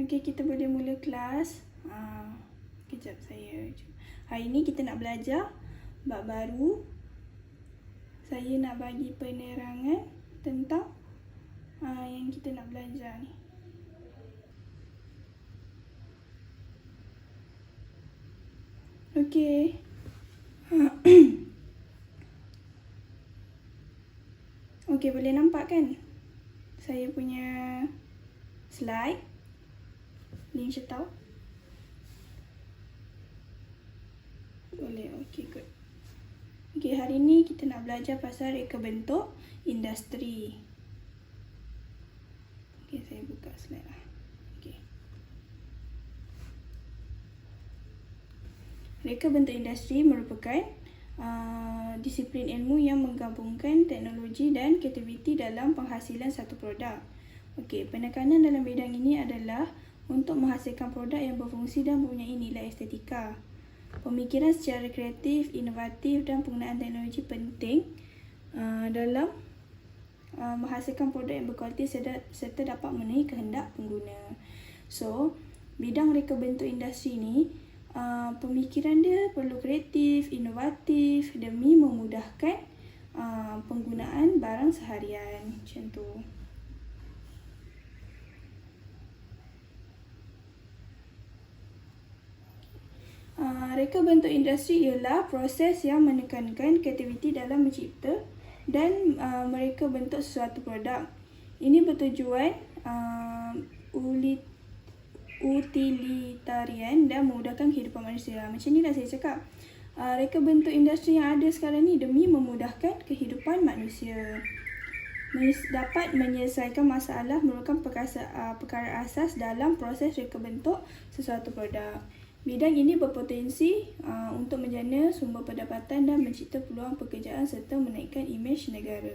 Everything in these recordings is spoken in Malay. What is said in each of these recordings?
Okey, kita boleh mula kelas. Kejap saya. Hari ni kita nak belajar bab baru. Saya nak bagi penerangan tentang yang kita nak belajar ni. Okey. Okey, boleh nampak kan saya punya slide? Link tahu? Boleh, okey, good. Okey, hari ni kita nak belajar pasal reka bentuk industri. Okey, saya buka slide lah. Okey. Reka bentuk industri merupakan disiplin ilmu yang menggabungkan teknologi dan kreativiti dalam penghasilan satu produk. Okey, penekanan dalam bidang ini adalah untuk menghasilkan produk yang berfungsi dan mempunyai nilai estetika. Pemikiran secara kreatif, inovatif dan penggunaan teknologi penting dalam menghasilkan produk yang berkualiti serta dapat memenuhi kehendak pengguna. So, bidang reka bentuk industri ni pemikiran dia perlu kreatif, inovatif demi memudahkan penggunaan barang seharian. Macam tu. Reka bentuk industri ialah proses yang menekankan kreativiti dalam mencipta dan mereka bentuk sesuatu produk. Ini bertujuan utilitarian dan memudahkan kehidupan manusia. Macam ni lah saya cakap. Reka bentuk industri yang ada sekarang ni demi memudahkan kehidupan manusia. Dapat menyelesaikan masalah merupakan perkara asas dalam proses reka bentuk sesuatu produk. Bidang ini berpotensi untuk menjana sumber pendapatan dan mencipta peluang pekerjaan serta menaikkan imej negara.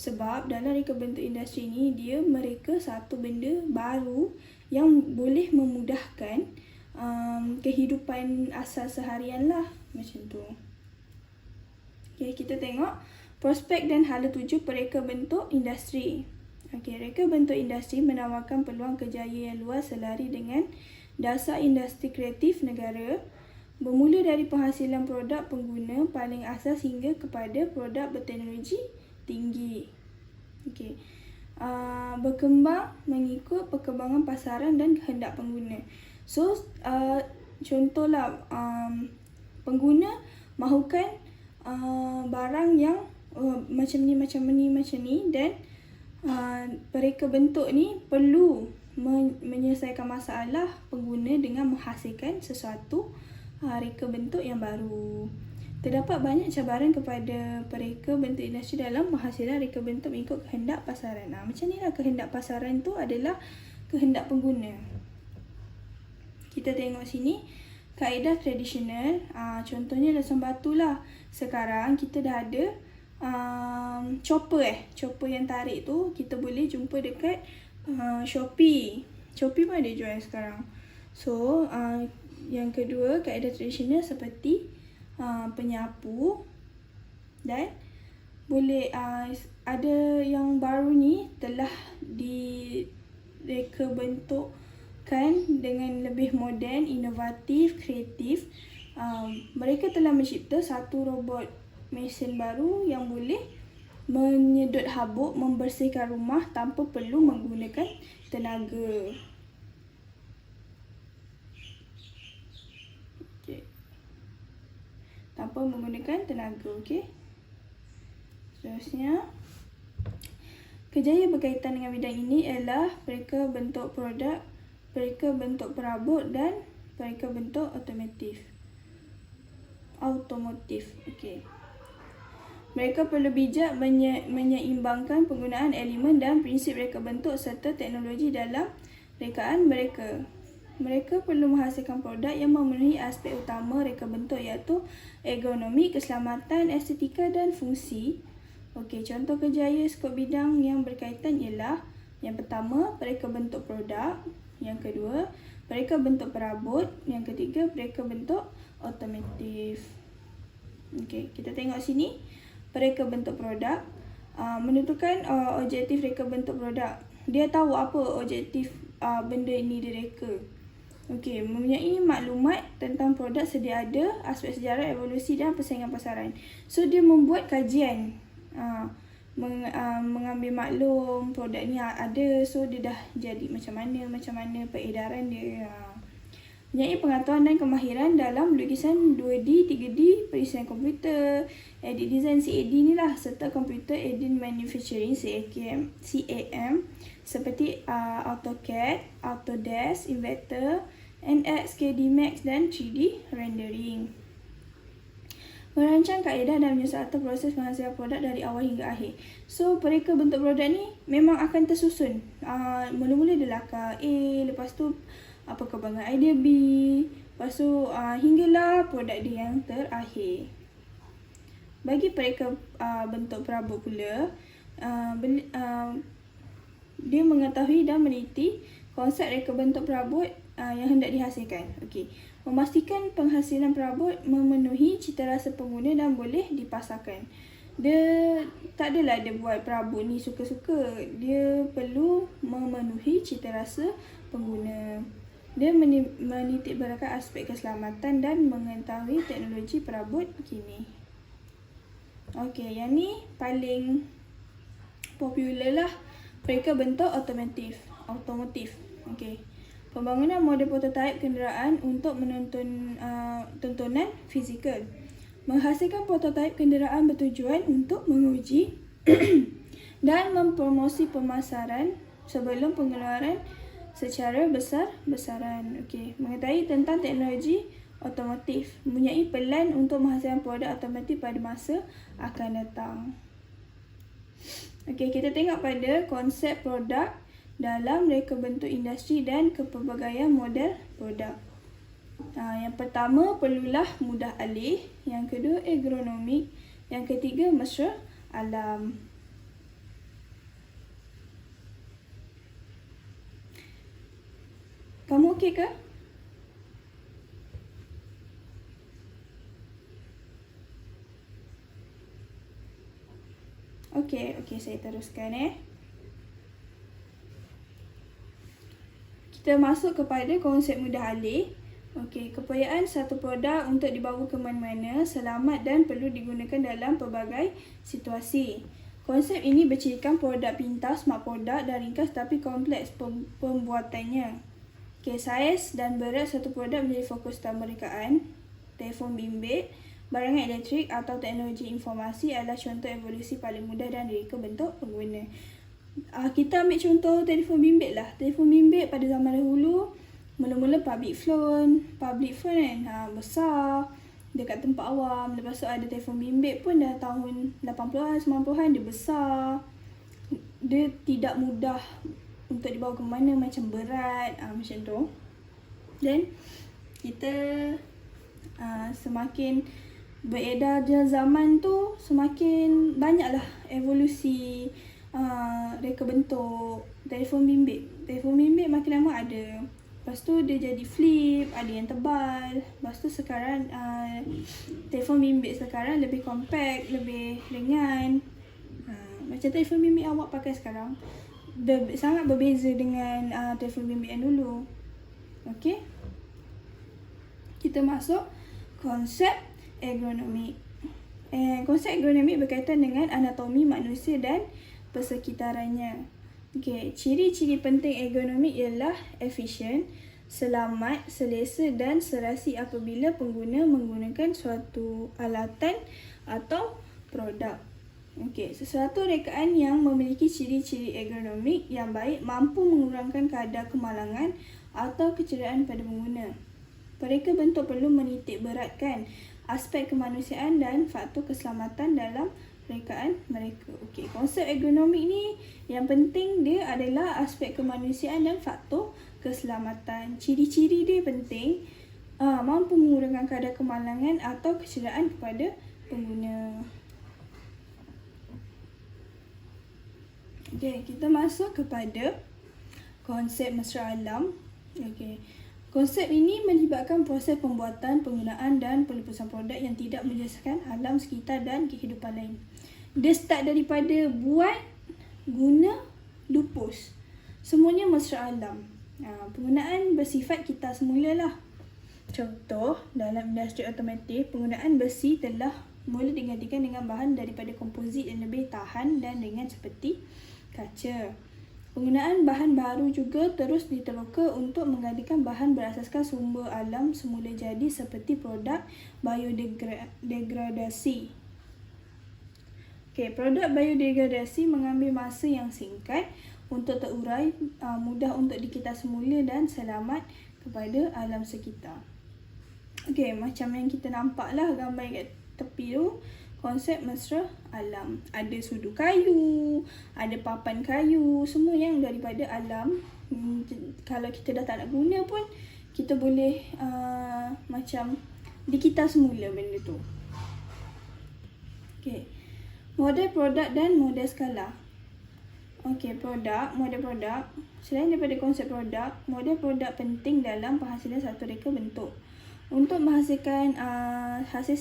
Sebab dalam reka bentuk industri ni, dia mereka satu benda baru yang boleh memudahkan kehidupan asas seharian lah. Macam tu. Okay, kita tengok prospek dan hala tuju pereka bentuk industri. Okay, reka bentuk industri menawarkan peluang kerjaya yang luas selari dengan dasar industri kreatif negara, bermula dari penghasilan produk pengguna paling asas hingga kepada produk berteknologi tinggi. Okay. Berkembang mengikut perkembangan pasaran dan kehendak pengguna. So, contohlah pengguna mahukan barang yang macam ni dan pereka bentuk ni perlu menyelesaikan masalah pengguna dengan menghasilkan sesuatu reka bentuk yang baru. Terdapat banyak cabaran kepada pereka bentuk industri dalam penghasilan reka bentuk mengikut kehendak pasaran. Macam ni lah, kehendak pasaran tu adalah kehendak pengguna. Kita tengok sini kaedah tradisional. Contohnya lesung batu lah. Sekarang kita dah ada chopper yang tarik tu kita boleh jumpa dekat Shopee. Shopee pun ada jual sekarang. So, yang kedua, kaedah tradisional seperti penyapu dan boleh ada yang baru ni telah direka bentukkan dengan lebih moden, inovatif, kreatif. Mereka telah mencipta satu robot mesin baru yang boleh menyedot habuk, membersihkan rumah tanpa perlu menggunakan tenaga. Okay. Tanpa menggunakan tenaga, okey. Seterusnya, kerjaya berkaitan dengan bidang ini ialah pereka bentuk produk, pereka bentuk perabot dan pereka bentuk automotif. Okey. Mereka perlu bijak menyeimbangkan penggunaan elemen dan prinsip reka bentuk serta teknologi dalam rekaan mereka. Mereka perlu menghasilkan produk yang memenuhi aspek utama reka bentuk iaitu ergonomi, keselamatan, estetika dan fungsi. Okey, contoh kerjaya skop bidang yang berkaitan ialah yang pertama, pereka bentuk produk. Yang kedua, pereka bentuk perabot. Yang ketiga, pereka bentuk otomotif. Okey, kita tengok sini. Pereka bentuk produk menentukan objektif reka bentuk produk. Dia tahu apa objektif benda ini direka. Okey, mempunyai maklumat tentang produk sedia ada, aspek sejarah, evolusi dan persaingan pasaran. So dia membuat kajian, mengambil maklum produk ni ada, so dia dah jadi macam mana peredaran dia. Mempunyai pengetahuan dan kemahiran dalam lukisan 2D, 3D, perisian komputer, edit design CAD ni lah, serta computer aided manufacturing CAM seperti AutoCAD, Autodesk, Inventor, NX, KD Max dan 3D rendering. Merancang kaedah dan menyusun proses penghasilan produk dari awal hingga akhir. So pereka bentuk produk ni memang akan tersusun. Mula-mula dia lakar A, lepas tu perkembangan idea B, lepas tu hinggalah produk dia yang terakhir. Bagi pereka bentuk perabot pula, dia mengetahui dan meneliti konsep reka bentuk perabot yang hendak dihasilkan. Okey, memastikan penghasilan perabot memenuhi citarasa pengguna dan boleh dipasarkan. Dia tak adalah dia buat perabot ni suka-suka, dia perlu memenuhi citarasa pengguna. Dia menitik beratkan aspek keselamatan dan mengetahui teknologi perabot kini. Okey, yang ni paling popular lah, pereka bentuk otomotif. Okey. Pembangunan model prototipe kenderaan untuk menonton tontonan fizikal. Menghasilkan prototipe kenderaan bertujuan untuk menguji dan mempromosi pemasaran sebelum pengeluaran secara besar-besaran. Okey, mengetahui tentang teknologi otomotif, mempunyai pelan untuk menghasilkan produk otomotif pada masa akan datang. Okey, kita tengok pada konsep produk dalam reka bentuk industri dan kepelbagaian model produk. Yang pertama, perlulah mudah alih. Yang kedua, ergonomik. Yang ketiga, mesra alam. Kamu okey ke? Okey, saya teruskan Kita masuk kepada konsep mudah alih. Okey, keperluan satu produk untuk dibawa ke mana-mana, selamat dan perlu digunakan dalam pelbagai situasi. Konsep ini bercirikan produk pintar, smart produk dan ringkas tapi kompleks pembuatannya. Okey, saiz dan berat satu produk menjadi fokus utama rekaan. Telefon bimbit, barangan elektrik atau teknologi informasi adalah contoh evolusi paling mudah dan direka bentuk pengguna. Kita ambil contoh telefon bimbit lah. Telefon bimbit pada zaman dahulu, mula-mula public phone kan, besar, dekat tempat awam. Lepas tu ada telefon bimbit pun dah tahun 80-an, 90-an, dia besar. Dia tidak mudah untuk dibawa ke mana, macam berat, macam tu. Dan kita semakin beredar zaman tu, semakin banyaklah evolusi reka bentuk telefon bimbit. Telefon bimbit makin lama ada. Lepas tu dia jadi flip, ada yang tebal. Lepas tu sekarang telefon bimbit sekarang lebih compact, lebih ringan. Macam telefon bimbit awak pakai sekarang sangat berbeza dengan telefon bimbit yang dulu. Okey. Kita masuk konsep ergonomik. Konsep ergonomik berkaitan dengan anatomi manusia dan persekitarannya. Okey, ciri-ciri penting ergonomik ialah efisien, selamat, selesa dan serasi apabila pengguna menggunakan suatu alatan atau produk. Okey, sesuatu rekaan yang memiliki ciri-ciri ergonomik yang baik mampu mengurangkan kadar kemalangan atau kecederaan pada pengguna. Pereka bentuk perlu menitik beratkan aspek kemanusiaan dan faktor keselamatan dalam rekaan mereka. Okey, konsep ergonomik ni yang penting dia adalah aspek kemanusiaan dan faktor keselamatan. Ciri-ciri dia penting, mampu mengurangkan kadar kemalangan atau kecederaan kepada pengguna. Okey, kita masuk kepada konsep mesra alam. Okey. Konsep ini melibatkan proses pembuatan, penggunaan dan pelepasan produk yang tidak menjejaskan alam sekitar dan kehidupan lain. Dia start daripada buat, guna, lupus. Semuanya mesra alam. Penggunaan bersifat kita semula lah. Contoh, dalam industri otomotif, penggunaan besi telah mula digantikan dengan bahan daripada komposit yang lebih tahan dan ringan seperti kaca. Penggunaan bahan baru juga terus diteroka untuk menggantikan bahan berasaskan sumber alam semula jadi seperti produk biodegradasi. Produk biodegradasi mengambil masa yang singkat untuk terurai, mudah untuk dikita semula dan selamat kepada alam sekitar. Macam yang kita nampak lah gambar kat tepi tu, konsep mesra alam. Ada sudu kayu, ada papan kayu, semua yang daripada alam. Kalau kita dah tak nak guna pun, kita boleh macam dikita semula benda tu. Model produk dan model skala. Model produk. Selain daripada konsep produk, model produk penting dalam penghasilan satu reka bentuk. Untuk menghasilkan hasil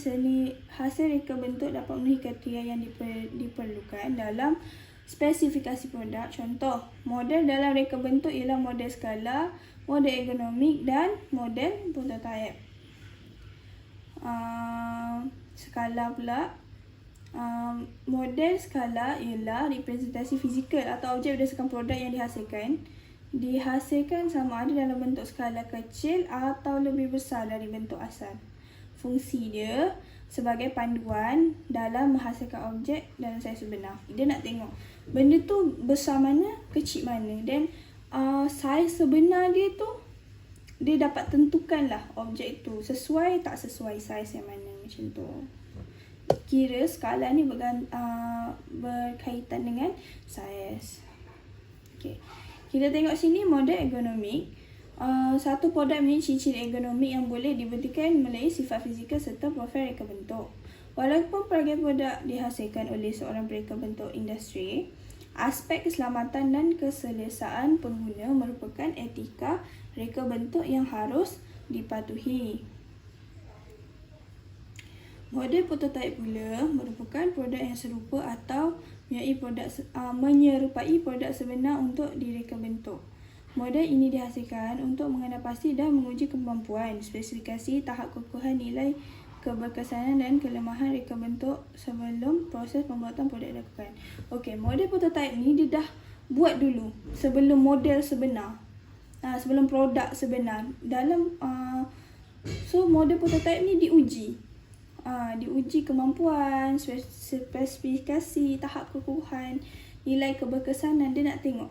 reka bentuk dapat memenuhi kriteria yang diperlukan dalam spesifikasi produk. Contoh, model dalam reka bentuk ialah model skala, model ergonomik dan model prototype. Skala pula. Model skala ialah representasi fizikal atau objek berdasarkan produk yang dihasilkan sama ada dalam bentuk skala kecil atau lebih besar dari bentuk asal. Fungsi dia sebagai panduan dalam menghasilkan objek dalam saiz sebenar. Dia nak tengok benda tu besar mana, kecil mana, dan saiz sebenar dia tu dia dapat tentukan lah objek tu sesuai tak sesuai saiz yang mana, macam tu. Kira skala ni berkaitan dengan saiz. Kita tengok sini model ergonomik. Satu produk memiliki ciri-ciri ergonomik yang boleh dibuktikan melalui sifat fizikal serta profil reka bentuk. Walaupun pelbagai produk dihasilkan oleh seorang pereka bentuk industri, aspek keselamatan dan keselesaan pengguna merupakan etika reka bentuk yang harus dipatuhi. Model prototype pula merupakan produk yang serupa atau menyerupai produk sebenar untuk direka bentuk. Model ini dihasilkan untuk mengenal pasti dan menguji kemampuan, spesifikasi, tahap kekuatan nilai, keberkesanan dan kelemahan reka bentuk sebelum proses pembuatan produk dilakukan. Model prototype ni dia dah buat dulu sebelum model sebenar. Sebelum produk sebenar. So model prototype ni diuji. Diuji kemampuan, spesifikasi, tahap kekuatan, nilai keberkesanan. Dia nak tengok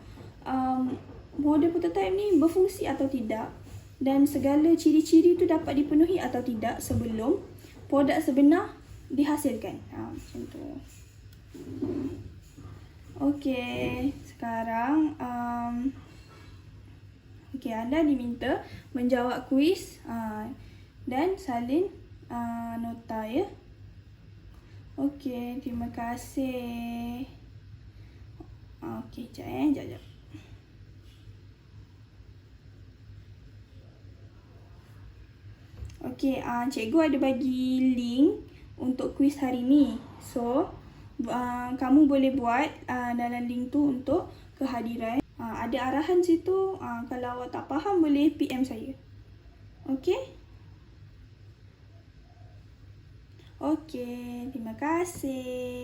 model prototype ni berfungsi atau tidak dan segala ciri-ciri tu dapat dipenuhi atau tidak sebelum produk sebenar dihasilkan. Macam tu. Sekarang anda diminta menjawab kuis dan salin nota ya. Terima kasih. Sekejap. Cikgu ada bagi link untuk kuis hari ni. So, kamu boleh buat dalam link tu untuk kehadiran. Ada arahan situ. Kalau awak tak faham boleh PM saya. Terima kasih.